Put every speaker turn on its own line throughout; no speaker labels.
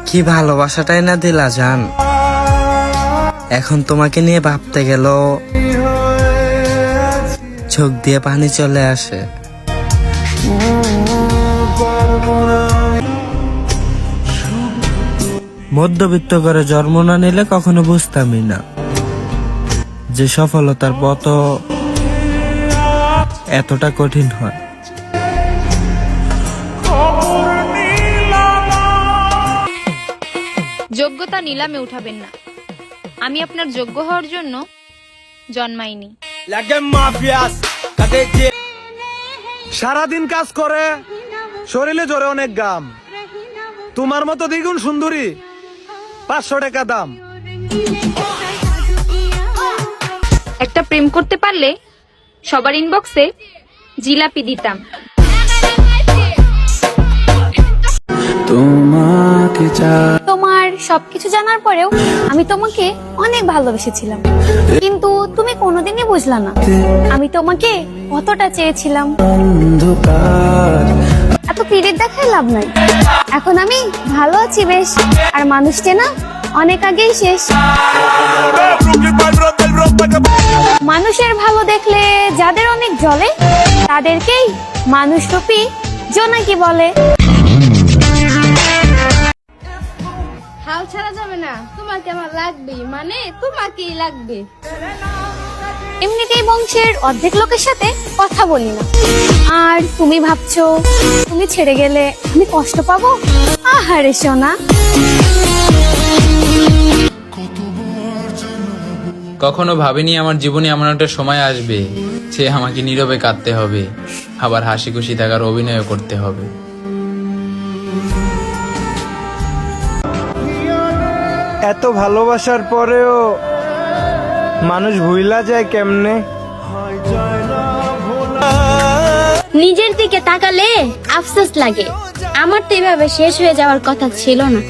কি ভালোবাসাটাই না দিলা জান। এখন তোমাকে নিয়ে ভাবতে গেল চোখ দিয়ে পানি চলে আসে। মধ্যবিত্ত করে জন্ম না নিলে কখনো বুঝতামই না যে সফলতার পথ এতটা কঠিন হয়।
যোগ্যতা নিলামে উঠাবেন না। আমি আপনার যোগ্য হওয়ার জন্য জন্মাইনি।
সারাদিন কাজ করে শরীরে জোরে অনেক গাম, তোমার মতো দ্বিগুণ সুন্দরী 500 টাকা দাম।
একটা প্রেম করতে পারলে সবার ইনবক্সে জিলাপি দিতাম।
তোমার সবকিছু জানার পরেও আমি তোমাকে অনেক ভালোবেসেছিলাম, কিন্তু তুমি কোনোদিনই বুঝলা না আমি তোমাকে কতটা চেয়েছিলাম। এত পিরিত দেখায় লাভ নাই, এখন আমি ভালো আছি বেশ, আর মানুষটা না অনেক আগেই শেষ। মানুষের ভালো দেখলে যাদের অনেক জ্বলে তাদেরকেই মানুষরূপী জোনাকি বলে।
হাল ছাড়া যাবে না, তোমাকে আমার লাগবেই, মানে তোমাকেই লাগবে।
এমনিতেই বংশের অর্ধেক লোকের সাথে কথা বলি না, আর তুমি ভাবছো তুমি ছেড়ে গেলে আমি কষ্ট পাবো? আহারে সোনা।
কখনো ভাবিনি আমার জীবনে এমন একটা সময় আসবে সে আমাকে নীরবে কাঁদতে হবে, আবার হাসি খুশি থাকার অভিনয় করতে হবে।
এত ভালোবাসার পরেও মানুষ ভুইলা যায় কেমনে?
নিজের দিকে তাকালে আফসোস লাগে, আমার তো এভাবে শেষ হয়ে যাওয়ার কথা ছিল না।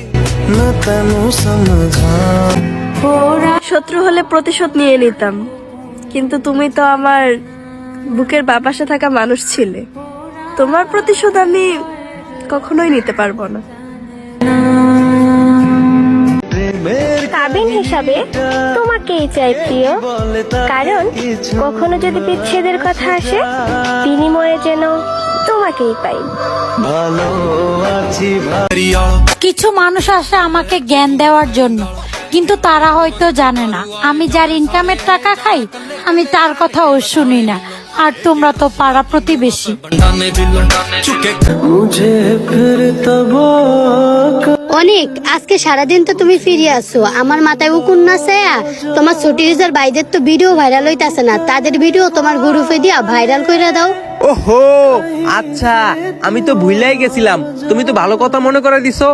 শত্রু হলে প্রতিশোধ নিয়ে নিতাম, কিন্তু তুমি তো আমার বুকের বাপাসে থাকা মানুষ ছিলে, তোমার প্রতিশোধ আমি কখনোই নিতে পারবো না।
কাবিন হিসাবে তোমাকেই চাই প্রিয়, কারণ কখনো যদি বিচ্ছেদের কথা আসে বিনিময়ে যেন তোমাকেই পাই।
কিছু মানুষ আসে আমাকে জ্ঞান দেওয়ার জন্য, কিন্তু তারা হয়তো জানে না আমি যার ইনকামের টাকা খাই আমি তার কথাও শুনি না। আর তোমরা তো পাড়া প্রতিবেশী।
অনেক আজকে সারাদিন তো তুমি ফিরে আসো, আমার মাথায় উকুন না ছায়া। তোমার ছোট ইউজার ভাইদের তো ভিডিও ভাইরাল হইতাছে না, তাদের ভিডিও তোমার গ্রুপে দিয়া ভাইরাল কইরা দাও।
ওহো আচ্ছা, আমি তো ভুলাই গেছিলাম, তুমি তো ভালো কথা মনে করে দিছো।